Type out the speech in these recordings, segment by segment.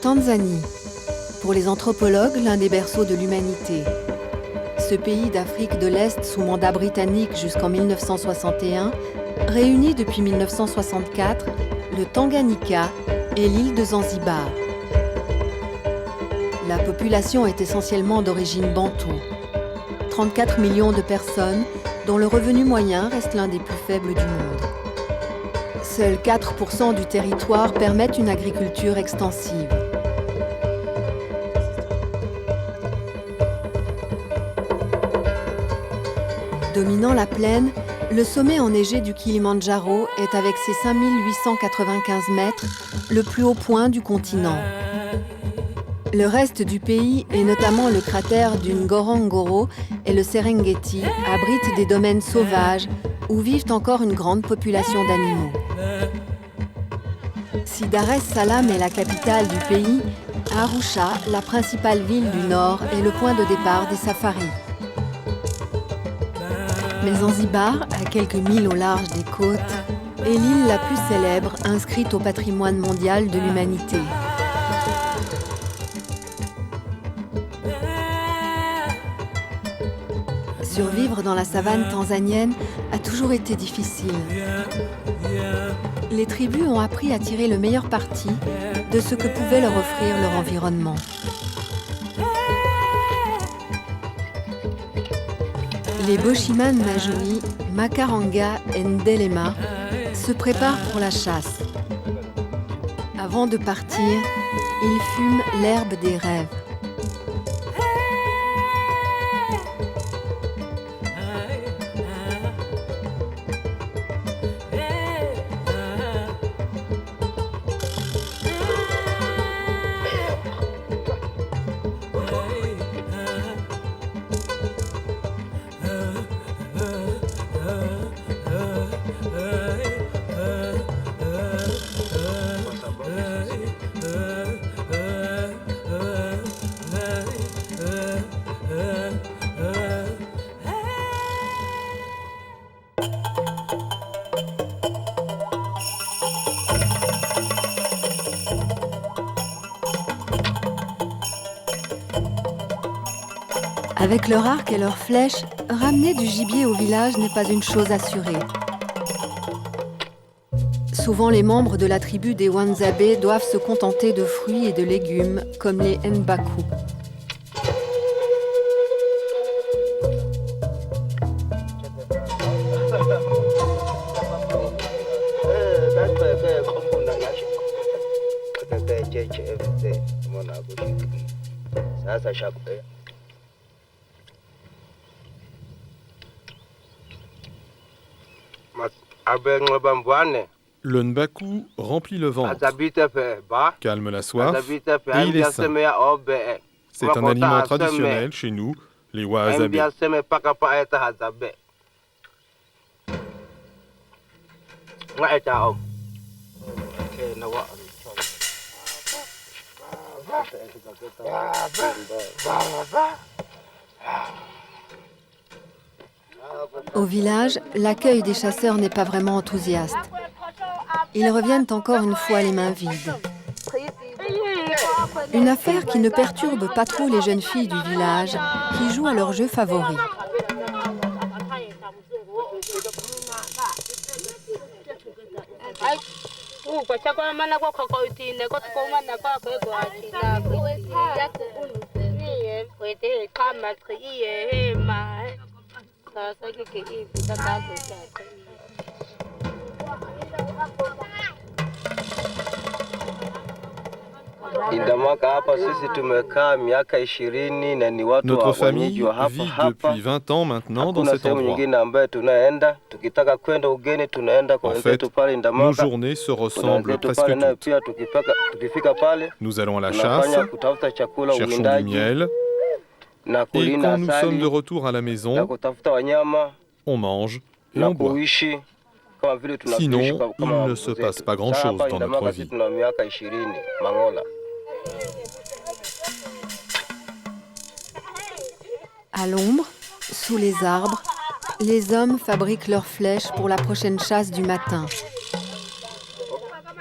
Tanzanie. Pour les anthropologues, l'un des berceaux de l'humanité. Ce pays d'Afrique de l'Est sous mandat britannique jusqu'en 1961 réunit depuis 1964 le Tanganyika et l'île de Zanzibar. La population est essentiellement d'origine bantoue. 34 millions de personnes dont le revenu moyen reste l'un des plus faibles du monde. Seuls 4% du territoire permettent une agriculture extensive. Dominant la plaine, le sommet enneigé du Kilimandjaro est avec ses 5895 mètres le plus haut point du continent. Le reste du pays, et notamment le cratère du Ngorongoro et le Serengeti, abritent des domaines sauvages où vivent encore une grande population d'animaux. Si Dar es Salaam est la capitale du pays, Arusha, la principale ville du nord, est le point de départ des safaris. Mais Zanzibar, à quelques milles au large des côtes, est l'île la plus célèbre inscrite au patrimoine mondial de l'humanité. Survivre dans la savane tanzanienne a toujours été difficile. Les tribus ont appris à tirer le meilleur parti de ce que pouvait leur offrir leur environnement. Les Boshiman Majuni, Makaranga et Ndelema se préparent pour la chasse. Avant de partir, ils fument l'herbe des rêves. Avec leur arc et leurs flèches, ramener du gibier au village n'est pas une chose assurée. Souvent, les membres de la tribu des Wanzabe doivent se contenter de fruits et de légumes, comme les Nbaku. Le Nbaku remplit le ventre, calme la soif et il est sain. C'est un aliment traditionnel chez nous, les Wahhazabe. Au village, l'accueil des chasseurs n'est pas vraiment enthousiaste. Ils reviennent encore une fois les mains vides. Une affaire qui ne perturbe pas trop les jeunes filles du village qui jouent à leur jeu favori. Notre famille vit depuis 20 ans maintenant dans cet endroit. En fait, nos journées se ressemblent presque toutes. Nous allons à la chasse, cherchons du miel, et quand nous sommes de retour à la maison, on mange et on boit. Sinon, il ne se passe pas grand-chose dans notre vie. À l'ombre, sous les arbres, les hommes fabriquent leurs flèches pour la prochaine chasse du matin.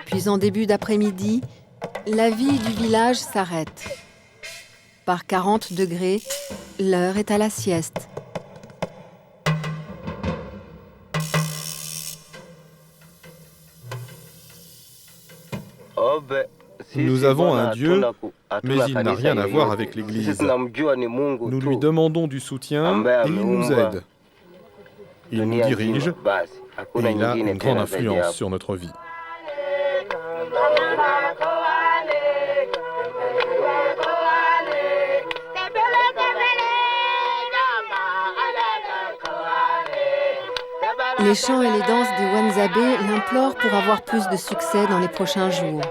Puis en début d'après-midi, la vie du village s'arrête. Par 40 degrés, l'heure est à la sieste. Nous avons un Dieu, mais il n'a rien à voir avec l'Église. Nous lui demandons du soutien et il nous aide. Il nous dirige et il a une grande influence sur notre vie. Les chants et les danses des Wanzabé l'implorent pour avoir plus de succès dans les prochains jours.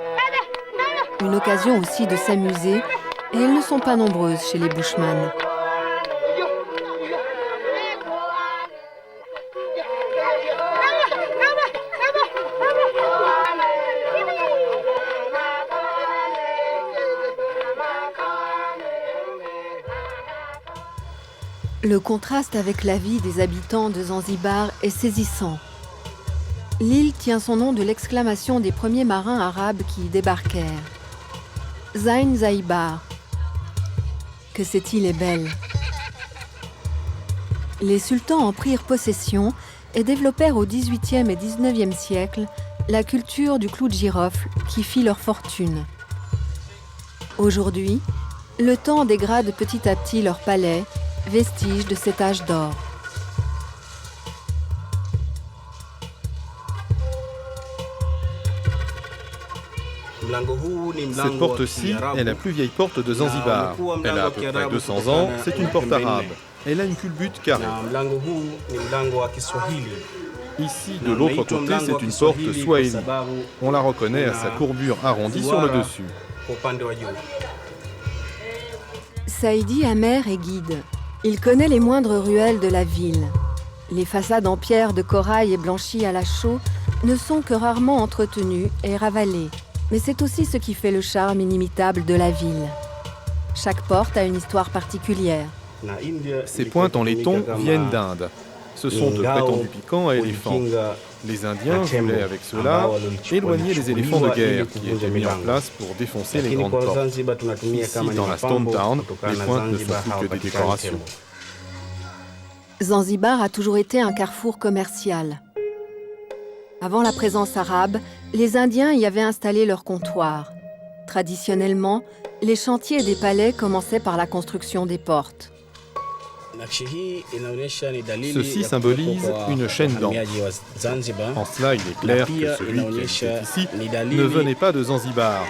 Une occasion aussi de s'amuser, et elles ne sont pas nombreuses chez les Bushman. Le contraste avec la vie des habitants de Zanzibar est saisissant. L'île tient son nom de l'exclamation des premiers marins arabes qui y débarquèrent. Zain Zaïbar. Que cette île est belle. Les sultans en prirent possession et développèrent au XVIIIe et XIXe siècle la culture du clou de girofle qui fit leur fortune. Aujourd'hui, le temps dégrade petit à petit leurs palais, vestiges de cet âge d'or. Cette porte-ci est la plus vieille porte de Zanzibar. Elle a à peu près 200 ans, c'est une porte arabe. Elle a une culbute carrée. Ici, de l'autre côté, c'est une porte swahili. On la reconnaît à sa courbure arrondie sur le dessus. Saïdi Amer est guide. Il connaît les moindres ruelles de la ville. Les façades en pierre de corail et blanchies à la chaux ne sont que rarement entretenues et ravalées. Mais c'est aussi ce qui fait le charme inimitable de la ville. Chaque porte a une histoire particulière. Ces pointes en laiton viennent d'Inde. Ce sont de prétendus piquants à éléphants. Les Indiens voulaient avec cela éloigner les éléphants de guerre qui étaient mis en place pour défoncer les grandes portes. Ici, dans la Stone Town, les pointes ne sont plus que des décorations. Zanzibar a toujours été un carrefour commercial. Avant la présence arabe, les Indiens y avaient installé leur comptoir. Traditionnellement, les chantiers des palais commençaient par la construction des portes. Ceci symbolise une chaîne d'encre. En cela, il est clair que celui qui habitait ici ne venait pas de Zanzibar,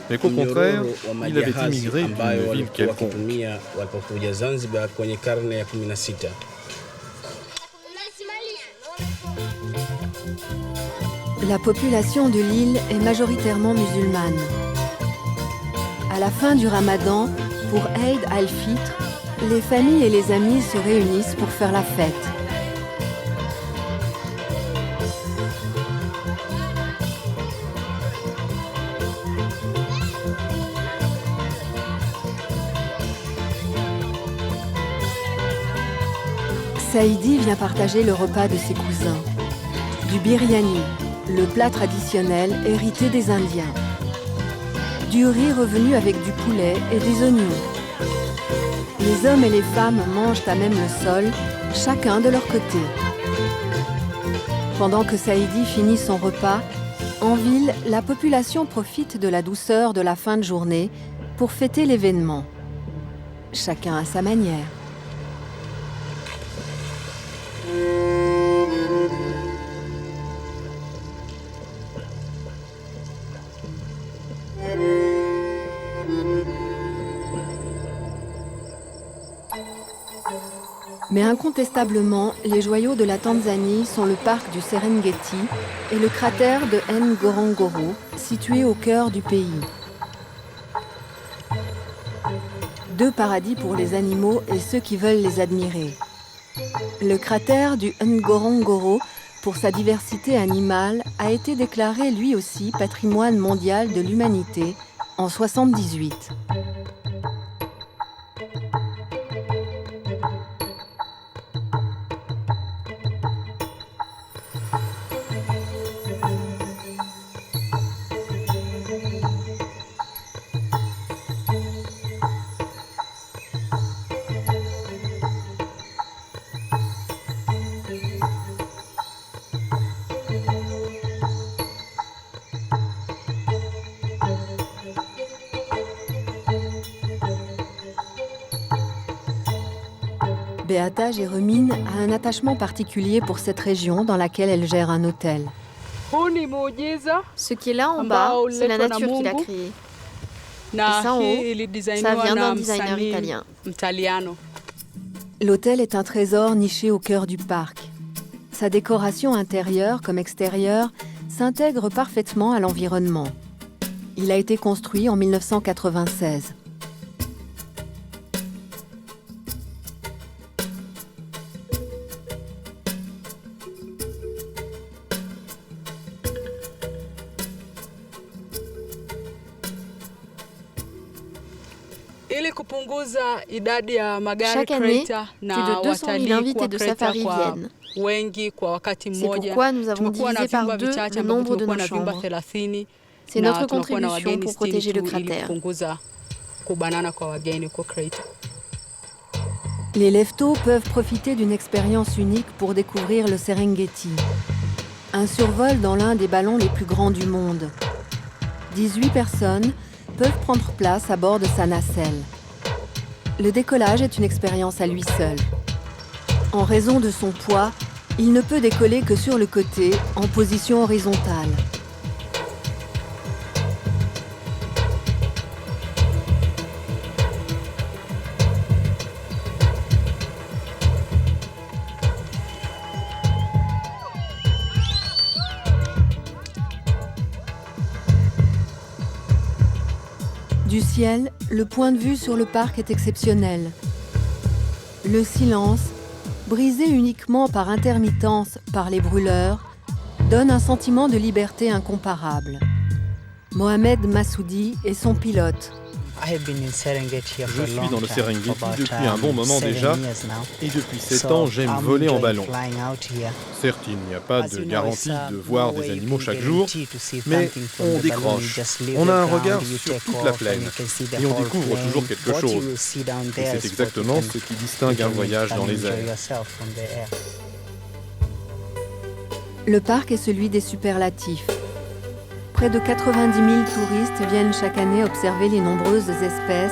mais qu'au contraire, il avait immigré d'une ville quelconque. La population de l'île est majoritairement musulmane. À la fin du Ramadan, pour Eid al-Fitr, les familles et les amis se réunissent pour faire la fête. Saïdi vient partager le repas de ses cousins. Du biryani, le plat traditionnel hérité des Indiens. Du riz revenu avec du poulet et des oignons. Les hommes et les femmes mangent à même le sol, chacun de leur côté. Pendant que Saïdi finit son repas, en ville, la population profite de la douceur de la fin de journée pour fêter l'événement. Chacun à sa manière. Mais incontestablement, les joyaux de la Tanzanie sont le parc du Serengeti et le cratère de Ngorongoro, situé au cœur du pays. Deux paradis pour les animaux et ceux qui veulent les admirer. Le cratère du Ngorongoro, pour sa diversité animale, a été déclaré lui aussi patrimoine mondial de l'humanité en 1978. Beata Jérôme a un attachement particulier pour cette région dans laquelle elle gère un hôtel. Ce qui est là en bas, c'est la nature qui l'a créé. Et ça en haut, ça vient d'un designer italien. L'hôtel est un trésor niché au cœur du parc. Sa décoration intérieure comme extérieure s'intègre parfaitement à l'environnement. Il a été construit en 1996. Chaque année, plus de 200 000 invités de safari viennent. C'est pourquoi nous avons divisé par 2 le nombre de nos chambres. C'est notre contribution pour protéger le cratère. Les leftos peuvent profiter d'une expérience unique pour découvrir le Serengeti. Un survol dans l'un des ballons les plus grands du monde. 18 personnes peuvent prendre place à bord de sa nacelle. Le décollage est une expérience à lui seul. En raison de son poids, il ne peut décoller que sur le côté, en position horizontale. Du ciel, le point de vue sur le parc est exceptionnel. Le silence, brisé uniquement par intermittence par les brûleurs, donne un sentiment de liberté incomparable. Mohamed Massoudi est son pilote. Je suis dans le Serengeti depuis un bon moment déjà, et depuis 7 ans, j'aime voler en ballon. Certes, il n'y a pas de garantie de voir des animaux chaque jour, mais on décroche. On a un regard sur toute la plaine, et on découvre toujours quelque chose. Et c'est exactement ce qui distingue un voyage dans les airs. Le parc est celui des superlatifs. Près de 90 000 touristes viennent chaque année observer les nombreuses espèces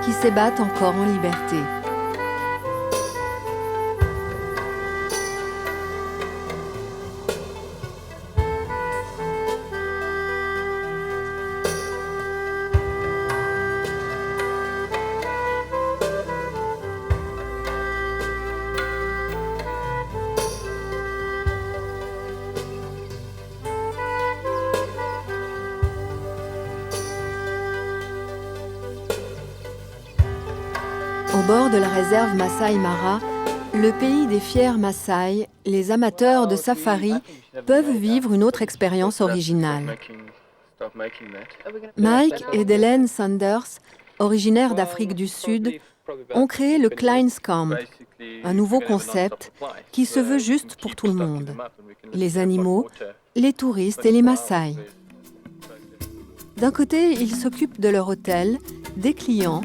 qui s'ébattent encore en liberté. Au bord de la réserve Masai Mara, le pays des fiers Maasai, les amateurs de safari peuvent vivre une autre expérience originale. Mike et Delen Sanders, originaires d'Afrique du Sud, ont créé le Kleinskam, un nouveau concept qui se veut juste pour tout le monde. Les animaux, les touristes et les Maasai. D'un côté, ils s'occupent de leur hôtel, des clients,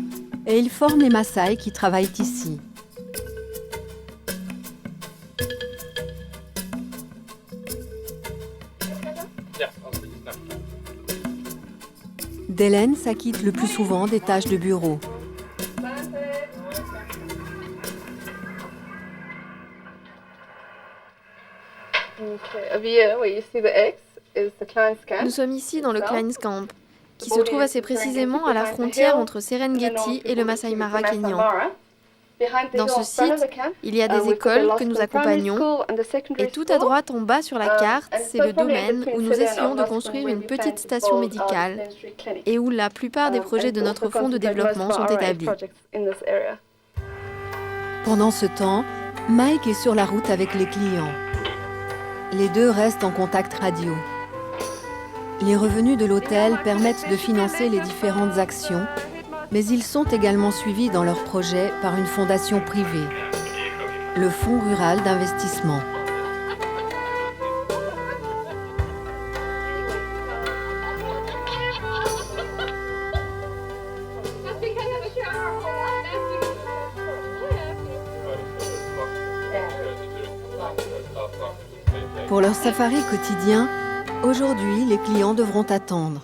et ils forment les Maasai qui travaillent ici. Delen s'acquitte le plus souvent des tâches de bureau. Nous sommes ici dans le Kleinskam, qui se trouve assez précisément à la frontière entre Serengeti et le Masai Mara kényan. Dans ce site, il y a des écoles que nous accompagnons et tout à droite en bas sur la carte, c'est le domaine où nous essayons de construire une petite station médicale et où la plupart des projets de notre fonds de développement sont établis. Pendant ce temps, Mike est sur la route avec les clients. Les deux restent en contact radio. Les revenus de l'hôtel permettent de financer les différentes actions, mais ils sont également suivis dans leurs projets par une fondation privée, le Fonds rural d'investissement. Pour leur safari quotidien, aujourd'hui, les clients devront attendre.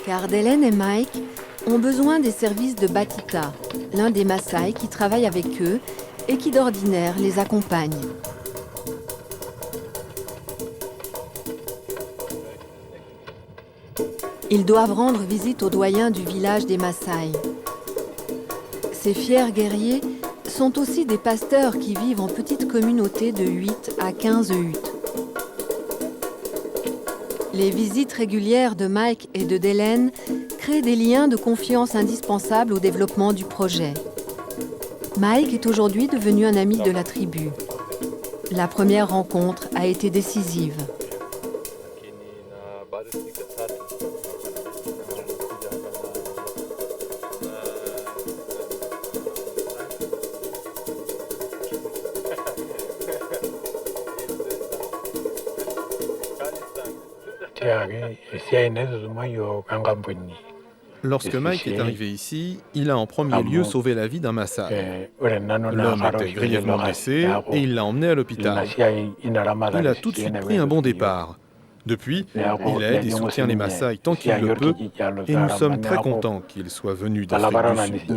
Car Delen et Mike ont besoin des services de Batita, l'un des Maasai qui travaille avec eux et qui d'ordinaire les accompagne. Ils doivent rendre visite aux doyens du village des Maasai. Ces fiers guerriers sont aussi des pasteurs qui vivent en petites communautés de 8 à 15 huttes. Les visites régulières de Mike et de Delaine créent des liens de confiance indispensables au développement du projet. Mike est aujourd'hui devenu un ami de la tribu. La première rencontre a été décisive. Lorsque Mike est arrivé ici, il a en premier lieu sauvé la vie d'un Maasai. L'homme était grièvement blessé et il l'a emmené à l'hôpital. Il a tout de suite pris un bon départ. Depuis, il aide et soutient les Maasai tant qu'il le peut et nous sommes très contents qu'il soit venu d'Afrique du Sud.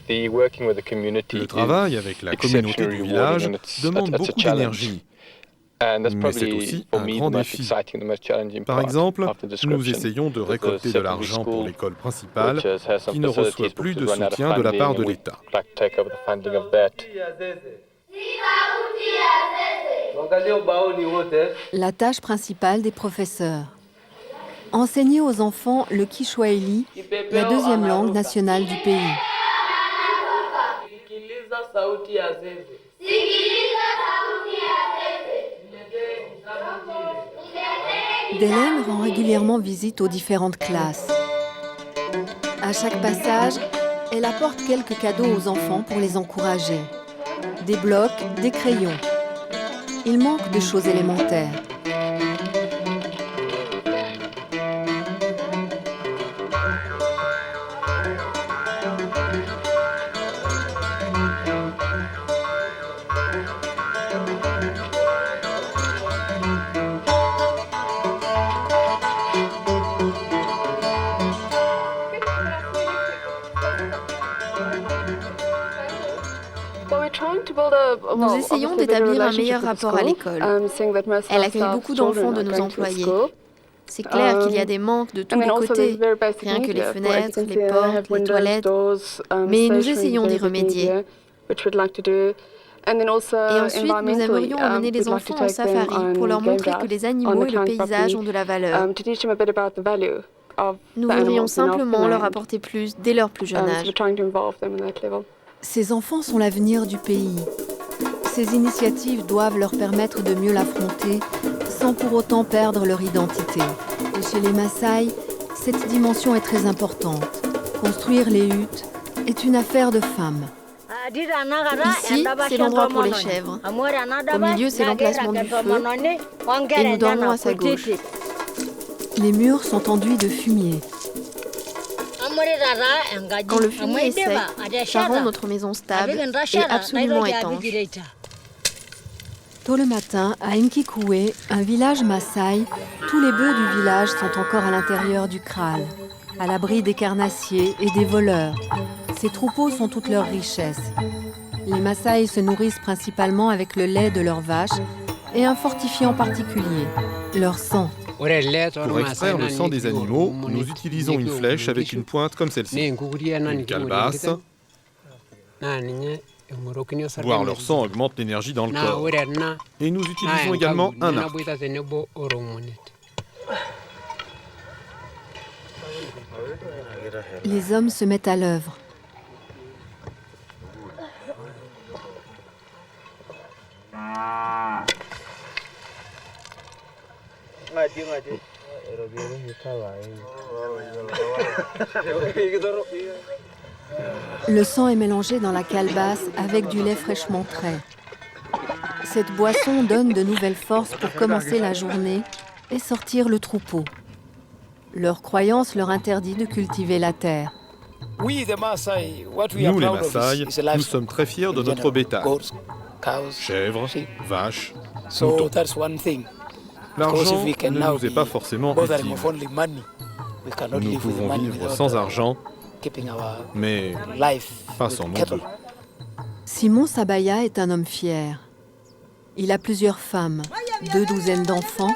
Le travail avec la communauté du village demande beaucoup d'énergie. Mais c'est aussi un grand défi. Par exemple, nous essayons de récolter de l'argent pour l'école principale qui ne reçoit plus de soutien de la part de l'État. La tâche principale des professeurs. Enseigner aux enfants le Kiswahili, la deuxième langue nationale du pays. Delaine rend régulièrement visite aux différentes classes. À chaque passage, elle apporte quelques cadeaux aux enfants pour les encourager. Des blocs, des crayons. Il manque de choses élémentaires. Nous essayons d'établir un meilleur rapport à l'école. Elle accueille beaucoup d'enfants de nos employés. C'est clair qu'il y a des manques de tous les côtés, rien que les fenêtres, les portes, les toilettes, mais nous essayons d'y remédier. Et ensuite, nous aimerions emmener les enfants en safari pour leur montrer que les animaux et le paysage ont de la valeur. Nous voudrions simplement leur apporter plus dès leur plus jeune âge. Ces enfants sont l'avenir du pays. Ces initiatives doivent leur permettre de mieux l'affronter sans pour autant perdre leur identité. Et chez les Maasai, cette dimension est très importante. Construire les huttes est une affaire de femmes. Ici, c'est l'endroit pour les chèvres. Au milieu, c'est l'emplacement du feu. Et nous dormons à sa gauche. Les murs sont enduits de fumier. Quand le fumier est sec, ça rend notre maison stable et absolument étanche. Tôt le matin, à Nkikoué, un village Maasai, tous les bœufs du village sont encore à l'intérieur du kraal, à l'abri des carnassiers et des voleurs. Ces troupeaux sont toute leur richesse. Les Maasai se nourrissent principalement avec le lait de leurs vaches et un fortifiant particulier, leur sang. Pour extraire le sang des animaux, nous utilisons une flèche avec une pointe comme celle-ci, une calebasse. Boire leur sang augmente l'énergie dans le corps. Et nous utilisons également un arc. Les hommes se mettent à l'œuvre. Le sang est mélangé dans la calebasse avec du lait fraîchement trait. Cette boisson donne de nouvelles forces pour commencer la journée et sortir le troupeau. Leur croyance leur interdit de cultiver la terre. Nous, les Maasai, nous sommes très fiers de notre bétail. Chèvres, vaches, moutons. L'argent ne nous est pas forcément utile. Nous pouvons vivre sans argent, mais pas sans nos bœufs. Simon Sabaya est un homme fier. Il a plusieurs femmes, 2 douzaines d'enfants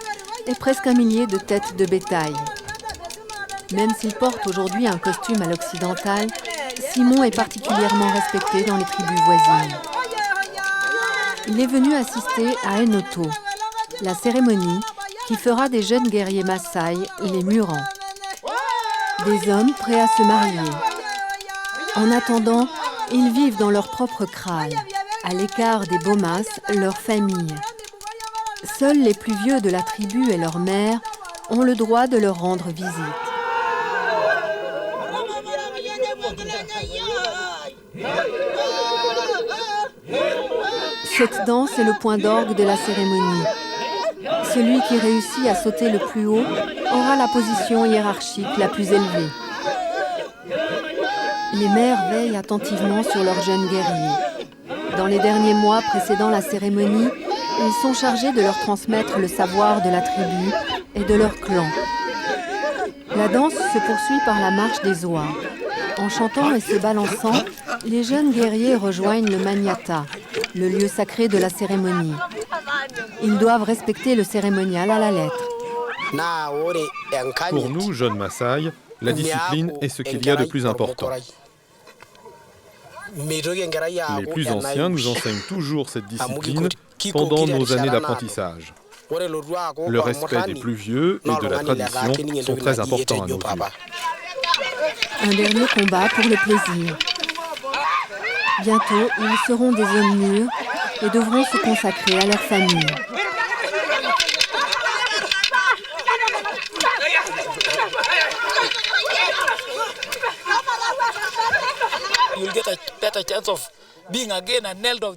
et presque 1 millier de têtes de bétail. Même s'il porte aujourd'hui un costume à l'occidental, Simon est particulièrement respecté dans les tribus voisines. Il est venu assister à Enoto, la cérémonie qui fera des jeunes guerriers Maasai les Murans. Des hommes prêts à se marier. En attendant, ils vivent dans leur propre kraal, à l'écart des Bomas, leur famille. Seuls les plus vieux de la tribu et leur mère ont le droit de leur rendre visite. Cette danse est le point d'orgue de la cérémonie. Celui qui réussit à sauter le plus haut aura la position hiérarchique la plus élevée. Les mères veillent attentivement sur leurs jeunes guerriers. Dans les derniers mois précédant la cérémonie, ils sont chargés de leur transmettre le savoir de la tribu et de leur clan. La danse se poursuit par la marche des Oa. En chantant et se balançant, les jeunes guerriers rejoignent le Manyata, le lieu sacré de la cérémonie. Ils doivent respecter le cérémonial à la lettre. Pour nous, jeunes Maasai, la discipline est ce qu'il y a de plus important. Les plus anciens nous enseignent toujours cette discipline pendant nos années d'apprentissage. Le respect des plus vieux et de la tradition sont très importants à nos yeux. Un dernier combat pour le plaisir. Bientôt, ils seront des hommes mûrs et devront se consacrer à leur famille.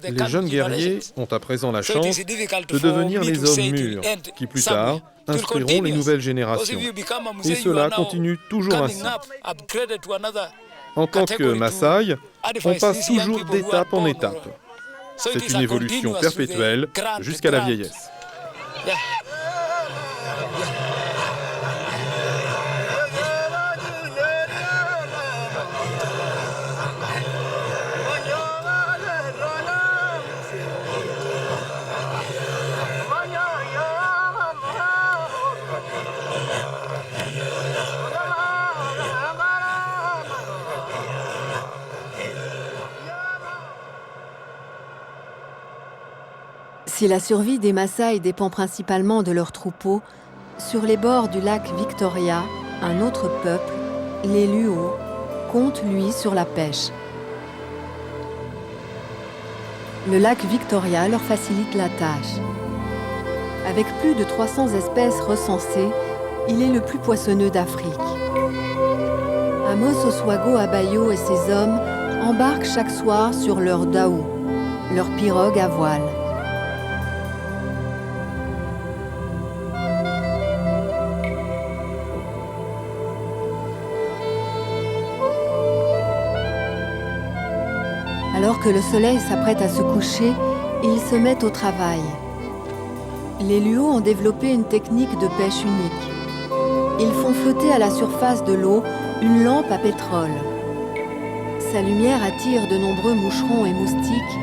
Les jeunes guerriers ont à présent la chance de devenir les hommes mûrs qui, plus tard, instruiront les nouvelles générations. Et cela continue toujours ainsi. En tant que Maasai, on passe toujours d'étape en étape. C'est une évolution perpétuelle jusqu'à la vieillesse. Si la survie des Maasai dépend principalement de leurs troupeaux, sur les bords du lac Victoria, un autre peuple, les Luo, compte lui sur la pêche. Le lac Victoria leur facilite la tâche. Avec plus de 300 espèces recensées, il est le plus poissonneux d'Afrique. Amos Oswago Abayo et ses hommes embarquent chaque soir sur leur dhow, leur pirogue à voile. Alors que le soleil s'apprête à se coucher, ils se mettent au travail. Les Luo ont développé une technique de pêche unique. Ils font flotter à la surface de l'eau une lampe à pétrole. Sa lumière attire de nombreux moucherons et moustiques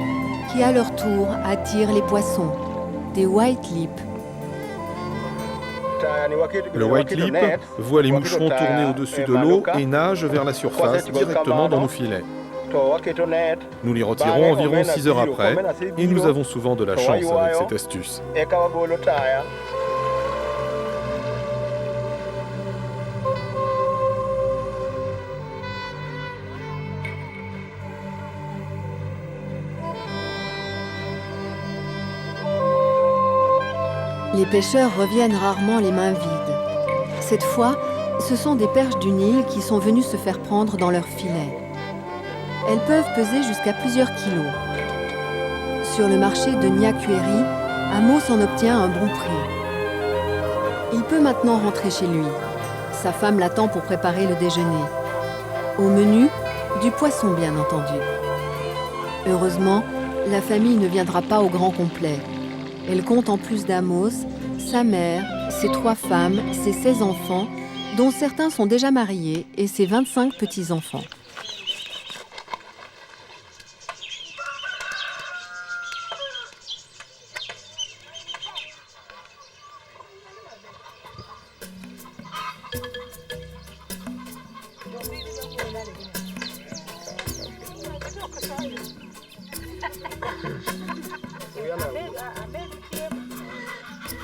qui, à leur tour, attirent les poissons, des white lip. Le white lip voit les moucherons tourner au-dessus de l'eau et nage vers la surface directement dans nos filets. Nous les retirons environ 6 heures après et nous avons souvent de la chance avec cette astuce. Les pêcheurs reviennent rarement les mains vides. Cette fois, ce sont des perches du Nil qui sont venues se faire prendre dans leurs filets. Elles peuvent peser jusqu'à plusieurs kilos. Sur le marché de Nyakueri, Amos en obtient un bon prix. Il peut maintenant rentrer chez lui. Sa femme l'attend pour préparer le déjeuner. Au menu, du poisson bien entendu. Heureusement, la famille ne viendra pas au grand complet. Elle compte en plus d'Amos, sa mère, ses 3 femmes, ses 16 enfants dont certains sont déjà mariés, et ses 25 petits-enfants.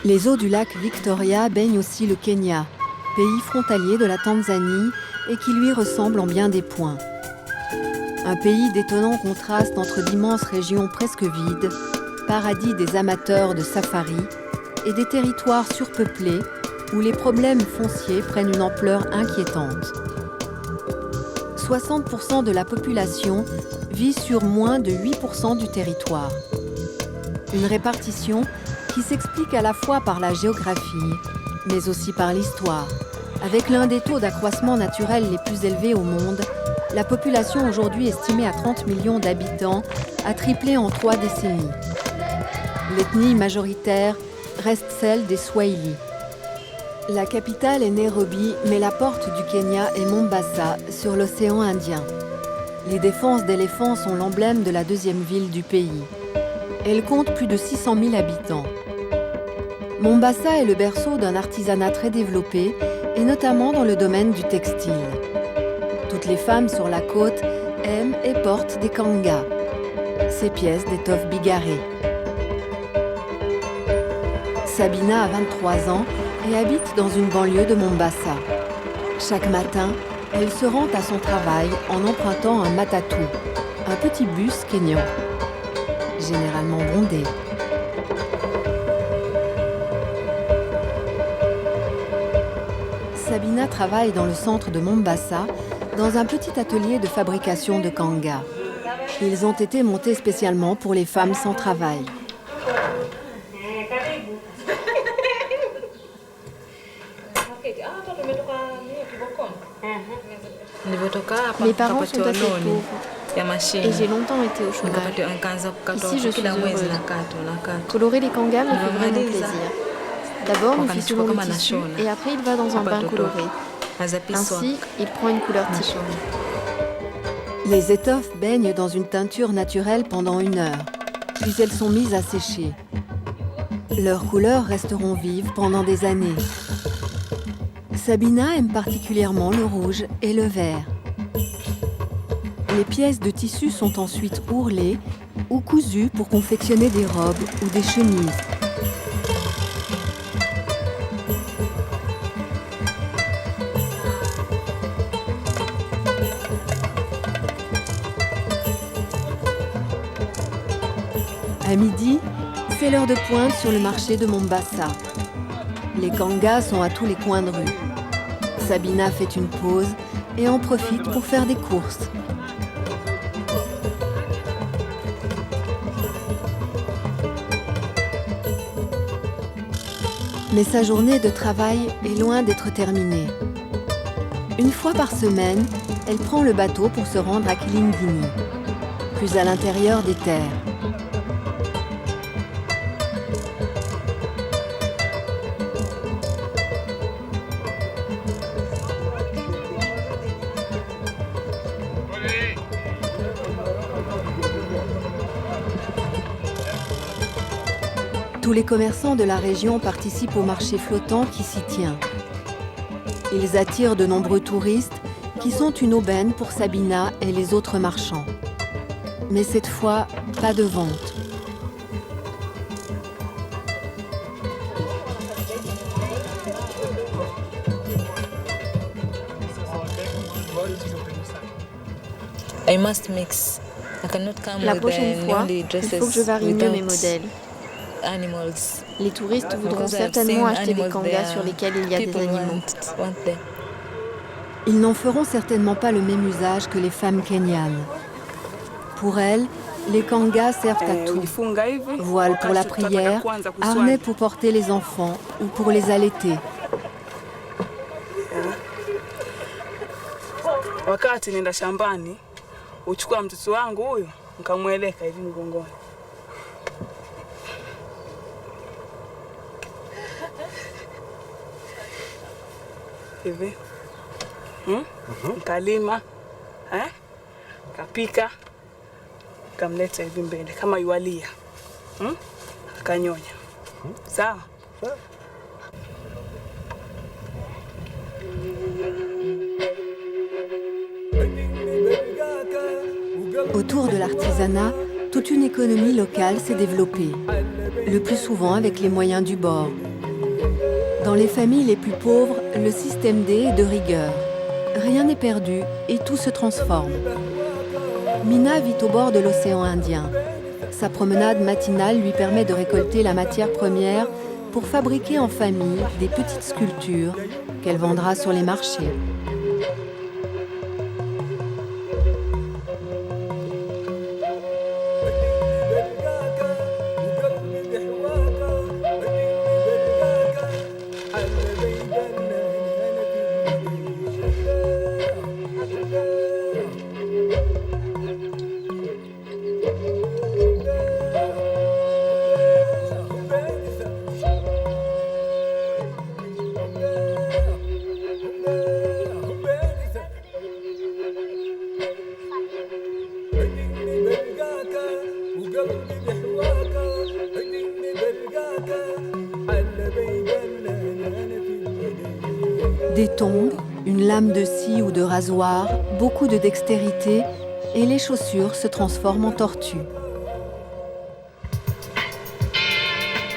Les eaux du lac Victoria baignent aussi le Kenya, pays frontalier de la Tanzanie et qui lui ressemble en bien des points. Un pays d'étonnant contraste entre d'immenses régions presque vides, paradis des amateurs de safari, et des territoires surpeuplés où les problèmes fonciers prennent une ampleur inquiétante. 60% de la population vit sur moins de 8% du territoire. Une répartition qui s'explique à la fois par la géographie, mais aussi par l'histoire. Avec l'un des taux d'accroissement naturel les plus élevés au monde, la population aujourd'hui estimée à 30 millions d'habitants a triplé en 3 décennies. L'ethnie majoritaire reste celle des Swahili. La capitale est Nairobi, mais la porte du Kenya est Mombasa, sur l'océan Indien. Les défenses d'éléphants sont l'emblème de la deuxième ville du pays. Elle compte plus de 600 000 habitants. Mombasa est le berceau d'un artisanat très développé, et notamment dans le domaine du textile. Toutes les femmes sur la côte aiment et portent des kangas, ces pièces d'étoffe bigarrée. Sabina a 23 ans et habite dans une banlieue de Mombasa. Chaque matin, elle se rend à son travail en empruntant un matatu, un petit bus kényan, généralement bondé. Sabina travaille dans le centre de Mombasa, dans un petit atelier de fabrication de kangas. Ils ont été montés spécialement pour les femmes sans travail. Mes parents sont assez pauvres et j'ai longtemps été au chômage. Ici, je suis heureuse. Colorer les kangas me fait vraiment plaisir. D'abord, nous ficelons le tissu et après, il va dans un bain coloré. Ainsi, il prend une couleur type. Les étoffes baignent dans une teinture naturelle pendant 1 heure, puis elles sont mises à sécher. Leurs couleurs resteront vives pendant des années. Sabina aime particulièrement le rouge et le vert. Les pièces de tissu sont ensuite ourlées ou cousues pour confectionner des robes ou des chemises. À midi, c'est l'heure de pointe sur le marché de Mombasa. Les kangas sont à tous les coins de rue. Sabina fait une pause et en profite pour faire des courses. Mais sa journée de travail est loin d'être terminée. Une fois par semaine, elle prend le bateau pour se rendre à Kilindini, plus à l'intérieur des terres. Tous les commerçants de la région participent au marché flottant qui s'y tient. Ils attirent de nombreux touristes qui sont une aubaine pour Sabina et les autres marchands. Mais cette fois, pas de vente. La prochaine fois, il faut que je varie mieux mes modèles. Les touristes voudront certainement acheter des kangas sur lesquels il y a des animaux. Ils n'en feront certainement pas le même usage que les femmes kenyanes. Pour elles, les kangas servent à tout. Voile pour la prière, harnais pour porter les enfants ou pour les allaiter. Wakati nenda shambani, uchukua mtoto wangu huyo, nikamweleka hivi mgongoni. hivi nikalima kapika, kamleta hivi mbele kama yualia akanyonya. Sawa. Autour de l'artisanat, toute une économie locale s'est développée, le plus souvent avec les moyens du bord. Dans les familles les plus pauvres, le système D est de rigueur. Rien n'est perdu et tout se transforme. Mina vit au bord de l'océan Indien. Sa promenade matinale lui permet de récolter la matière première pour fabriquer en famille des petites sculptures qu'elle vendra sur les marchés. Des tongs, une lame de scie ou de rasoir, beaucoup de dextérité et les chaussures se transforment en tortues.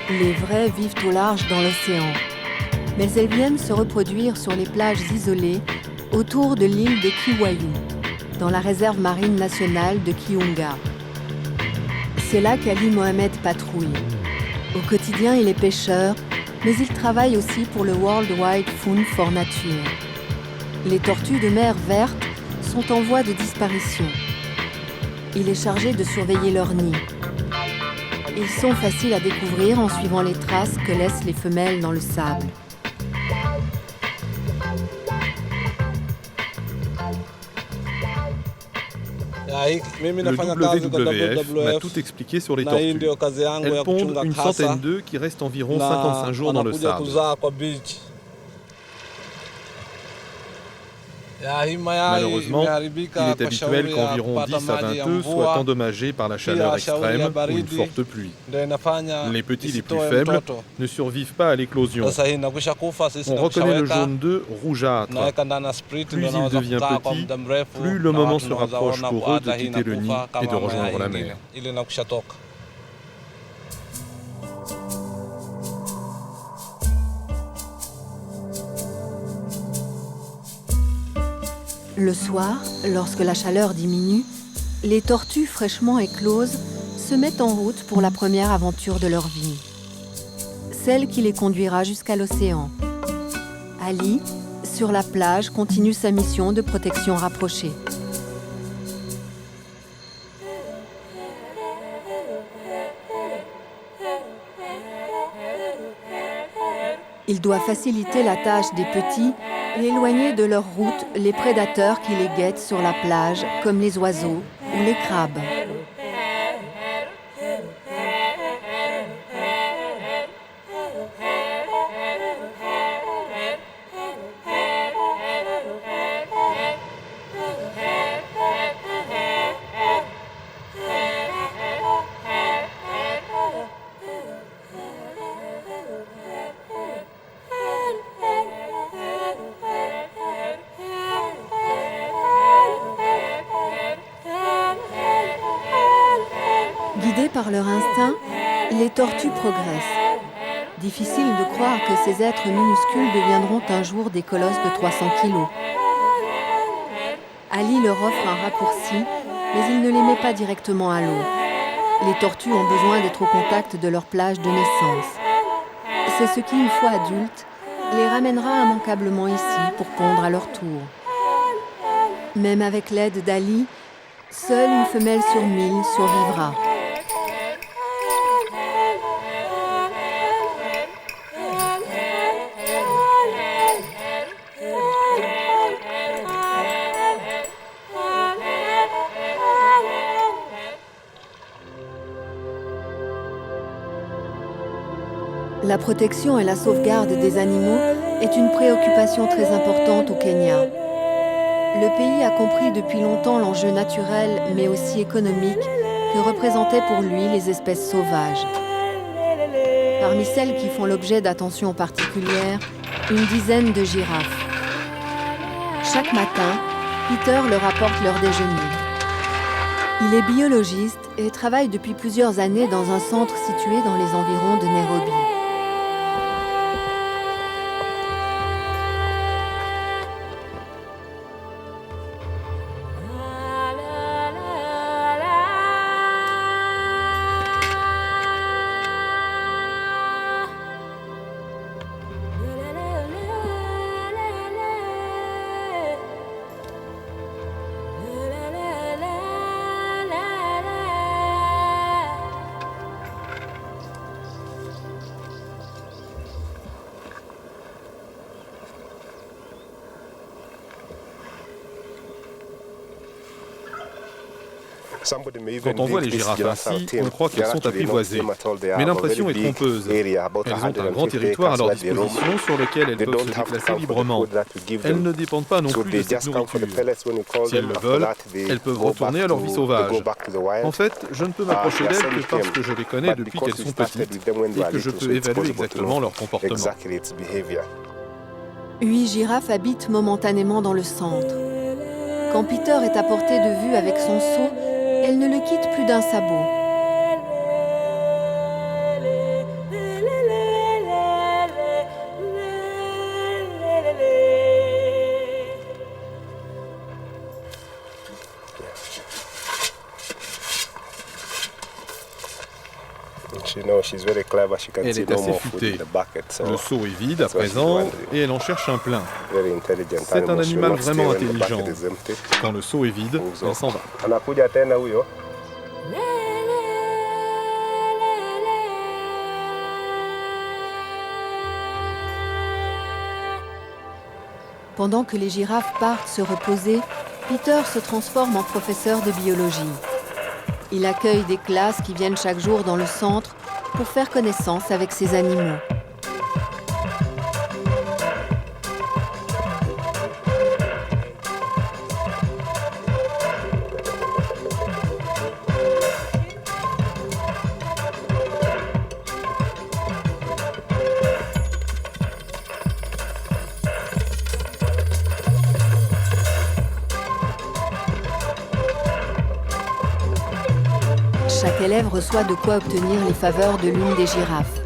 Les vraies vivent au large dans l'océan, mais elles viennent se reproduire sur les plages isolées autour de l'île de Kiwayu, dans la réserve marine nationale de Kiunga. C'est là qu'Ali Mohamed patrouille. Au quotidien, il est pêcheur, mais il travaille aussi pour le World Wide Fund for Nature. Les tortues de mer verte sont en voie de disparition. Il est chargé de surveiller leurs nids. Ils sont faciles à découvrir en suivant les traces que laissent les femelles dans le sable. Le WWF m'a tout expliqué sur les tortues. Elles pondent une centaine d'œufs qui restent environ 55 jours dans le sable. Malheureusement, il est habituel qu'environ 10 à 20 œufs soient endommagés par la chaleur extrême ou une forte pluie. Les petits les plus faibles ne survivent pas à l'éclosion. On reconnaît le jaune d'œuf rougeâtre. Plus il devient petit, plus le moment se rapproche pour eux de quitter le nid et de rejoindre la mer. Le soir, lorsque la chaleur diminue, les tortues fraîchement écloses se mettent en route pour la première aventure de leur vie. Celle qui les conduira jusqu'à l'océan. Ali, sur la plage, continue sa mission de protection rapprochée. Il doit faciliter la tâche des petits et éloigner de leur route les prédateurs qui les guettent sur la plage, comme les oiseaux ou les crabes. Guidées par leur instinct, les tortues progressent. Difficile de croire que ces êtres minuscules deviendront un jour des colosses de 300 kilos. Ali leur offre un raccourci, mais il ne les met pas directement à l'eau. Les tortues ont besoin d'être au contact de leur plage de naissance. C'est ce qui, une fois adultes, les ramènera immanquablement ici pour pondre à leur tour. Même avec l'aide d'Ali, seule une femelle sur 1000 survivra. La protection et la sauvegarde des animaux est une préoccupation très importante au Kenya. Le pays a compris depuis longtemps l'enjeu naturel, mais aussi économique, que représentaient pour lui les espèces sauvages. Parmi celles qui font l'objet d'attention particulière, une dizaine de girafes. Chaque matin, Peter leur apporte leur déjeuner. Il est biologiste et travaille depuis plusieurs années dans un centre situé dans les environs de Nairobi. Quand on voit les girafes ainsi, on croit qu'elles sont apprivoisées. Mais l'impression est trompeuse. Elles ont un grand territoire à leur disposition sur lequel elles peuvent se déplacer librement. Elles ne dépendent pas non plus de cette nourriture. Si elles le veulent, elles peuvent retourner à leur vie sauvage. En fait, je ne peux m'approcher d'elles que parce que je les connais depuis qu'elles sont petites et que je peux évaluer exactement leur comportement. 8 girafes habitent momentanément dans le centre. Quand Peter est à portée de vue avec son seau, elle ne le quitte plus d'un sabot. Elle est assez futée. Le seau est vide à présent et elle en cherche un plein. C'est un animal vraiment intelligent. Quand le seau est vide, elle s'en va. Pendant que les girafes partent se reposer, Peter se transforme en professeur de biologie. Il accueille des classes qui viennent chaque jour dans le centre pour faire connaissance avec ces animaux. Chaque élève reçoit de quoi obtenir les faveurs de l'une des girafes.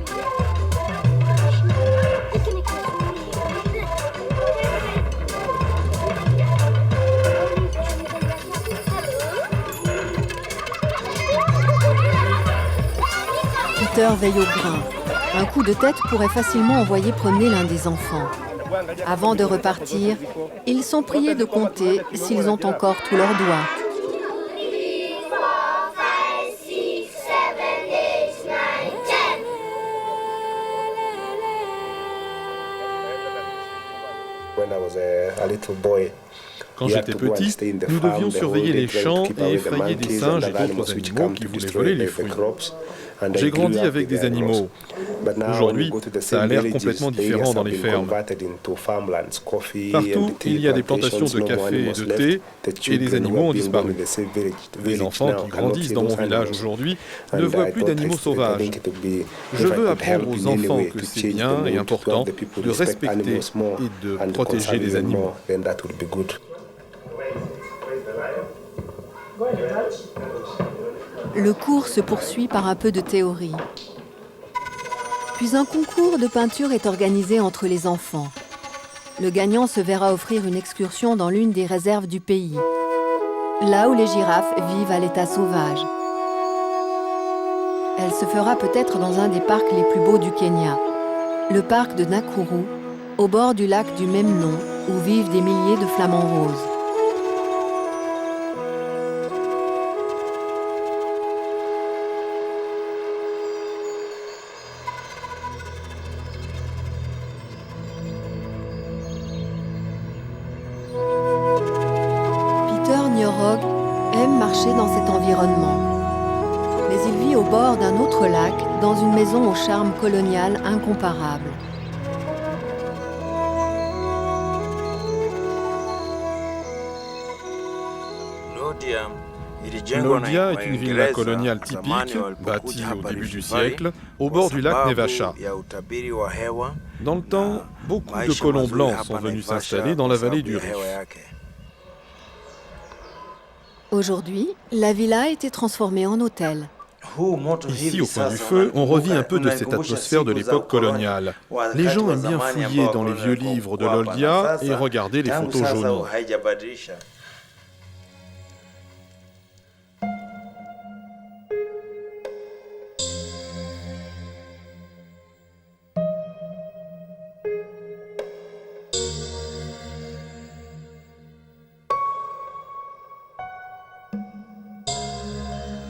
Peter veille au grain. Un coup de tête pourrait facilement envoyer promener l'un des enfants. Avant de repartir, ils sont priés de compter s'ils ont encore tous leurs doigts. Quand j'étais petit, nous devions surveiller les champs et effrayer des singes et d'autres animaux qui voulaient voler les fruits. J'ai grandi avec des animaux. Aujourd'hui, ça a l'air complètement différent dans les fermes. Partout, il y a des plantations de café et de thé, et les animaux ont disparu. Les enfants qui grandissent dans mon village aujourd'hui ne voient plus d'animaux sauvages. Je veux apprendre aux enfants que c'est bien et important de respecter et de protéger les animaux. Le cours se poursuit par un peu de théorie. Puis un concours de peinture est organisé entre les enfants. Le gagnant se verra offrir une excursion dans l'une des réserves du pays, là où les girafes vivent à l'état sauvage. Elle se fera peut-être dans un des parcs les plus beaux du Kenya, le parc de Nakuru, au bord du lac du même nom, où vivent des milliers de flamants roses. Aime marcher dans cet environnement. Mais il vit au bord d'un autre lac, dans une maison au charme colonial incomparable. Loldia est une villa coloniale typique, bâtie au début du siècle, au bord du lac Naivasha. Dans le temps, beaucoup de colons blancs sont venus s'installer dans la vallée du Rif. Aujourd'hui, la villa a été transformée en hôtel. Ici, au coin du feu, on revit un peu de cette atmosphère de l'époque coloniale. Les gens aiment bien fouiller dans les vieux livres de Loldia et regarder les photos jaunies.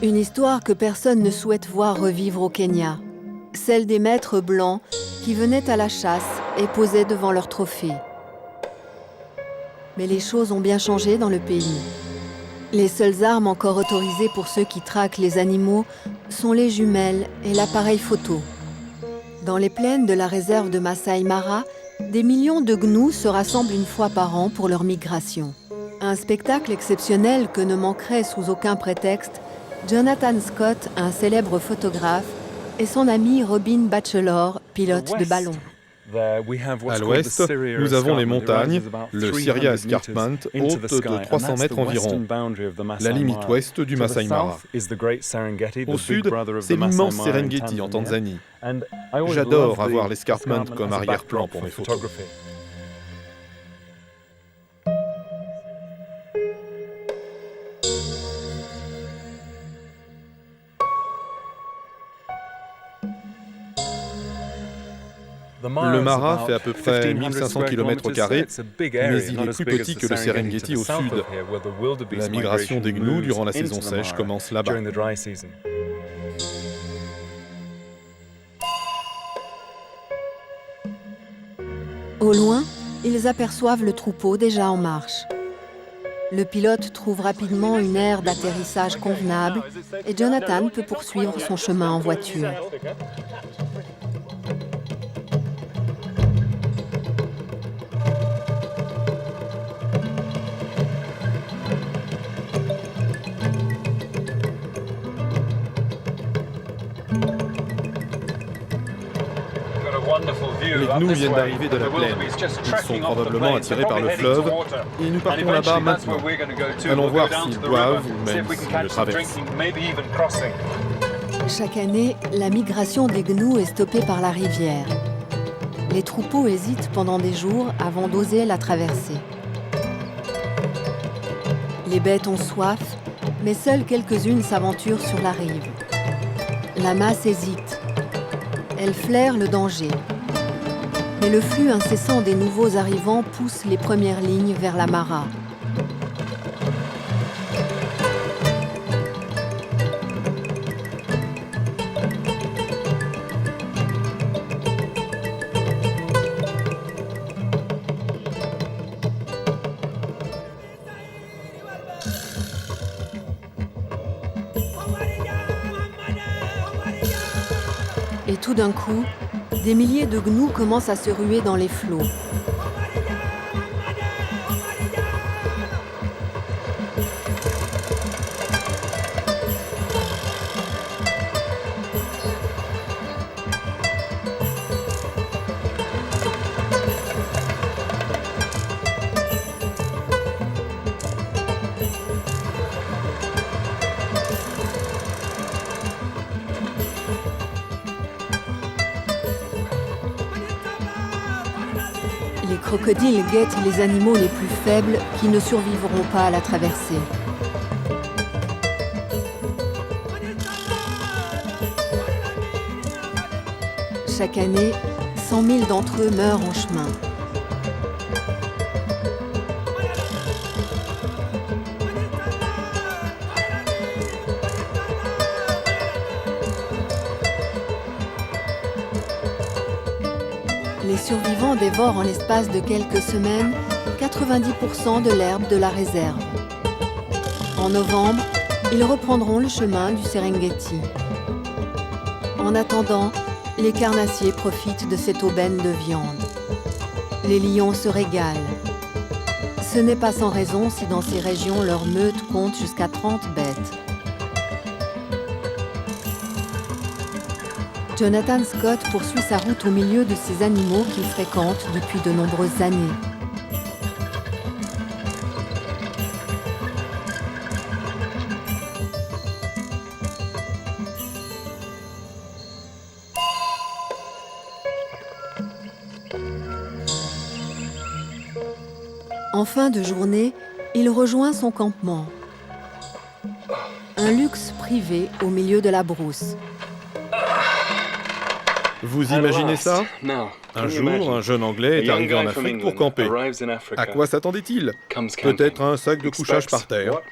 Une histoire que personne ne souhaite voir revivre au Kenya. Celle des maîtres blancs qui venaient à la chasse et posaient devant leurs trophées. Mais les choses ont bien changé dans le pays. Les seules armes encore autorisées pour ceux qui traquent les animaux sont les jumelles et l'appareil photo. Dans les plaines de la réserve de Masai Mara, des millions de gnous se rassemblent une fois par an pour leur migration. Un spectacle exceptionnel que ne manquerait sous aucun prétexte Jonathan Scott, un célèbre photographe, et son ami Robin Batchelor, pilote de ballon. À l'ouest, nous avons les montagnes, le Syria Escarpment, haute de 300 mètres environ, la limite ouest du Masai Mara. Au sud, c'est l'immense Serengeti en Tanzanie. J'adore avoir l'escarpment comme arrière-plan pour mes photos. Le Mara fait à peu près 1500 km², mais il est plus petit que le Serengeti au sud. La migration des gnous durant la saison sèche commence là-bas. Au loin, ils aperçoivent le troupeau déjà en marche. Le pilote trouve rapidement une aire d'atterrissage convenable et Jonathan peut poursuivre son chemin en voiture. Les gnous viennent d'arriver de la plaine. Ils sont probablement attirés par le fleuve et nous partons là-bas maintenant. Allons voir s'ils boivent ou même s'ils le traversent. Chaque année, la migration des gnous est stoppée par la rivière. Les troupeaux hésitent pendant des jours avant d'oser la traverser. Les bêtes ont soif, mais seules quelques-unes s'aventurent sur la rive. La masse hésite. Elle flaire le danger. Mais le flux incessant des nouveaux arrivants pousse les premières lignes vers la Mara. Et tout d'un coup, des milliers de gnous commencent à se ruer dans les flots. Les crocodiles guettent les animaux les plus faibles qui ne survivront pas à la traversée. Chaque année, 100 000 d'entre eux meurent en chemin. Les survivants dévorent en l'espace de quelques semaines 90% de l'herbe de la réserve. En novembre, ils reprendront le chemin du Serengeti. En attendant, les carnassiers profitent de cette aubaine de viande. Les lions se régalent. Ce n'est pas sans raison si dans ces régions leur meute compte jusqu'à 30 bêtes. Jonathan Scott poursuit sa route au milieu de ces animaux qu'il fréquente depuis de nombreuses années. En fin de journée, il rejoint son campement. Un luxe privé au milieu de la brousse. Vous imaginez ça? Un jour, un jeune Anglais est arrivé en Afrique pour camper. À quoi s'attendait-il? Peut-être à un sac de couchage par terre,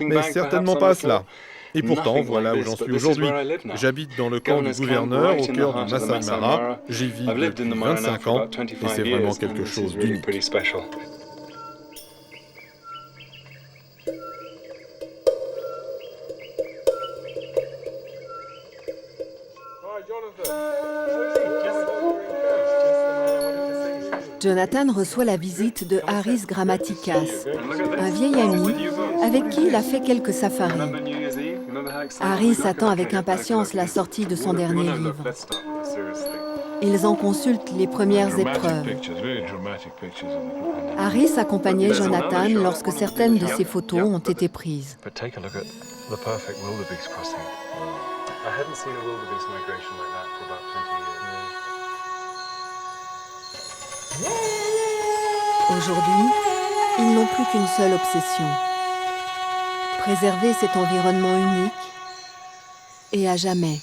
mais certainement pas à cela. Et pourtant, voilà où j'en suis aujourd'hui. J'habite dans le camp du gouverneur au cœur du Masai Mara. J'y vis depuis 25 ans et c'est vraiment quelque chose d'unique. Jonathan reçoit la visite de Haris Grammatikas, un vieil ami avec qui il a fait quelques safaris. Haris attend avec impatience la sortie de son dernier livre. Ils en consultent les premières épreuves. Haris accompagnait Jonathan lorsque certaines de ses photos ont été prises. Aujourd'hui, ils n'ont plus qu'une seule obsession. Préserver cet environnement unique et à jamais.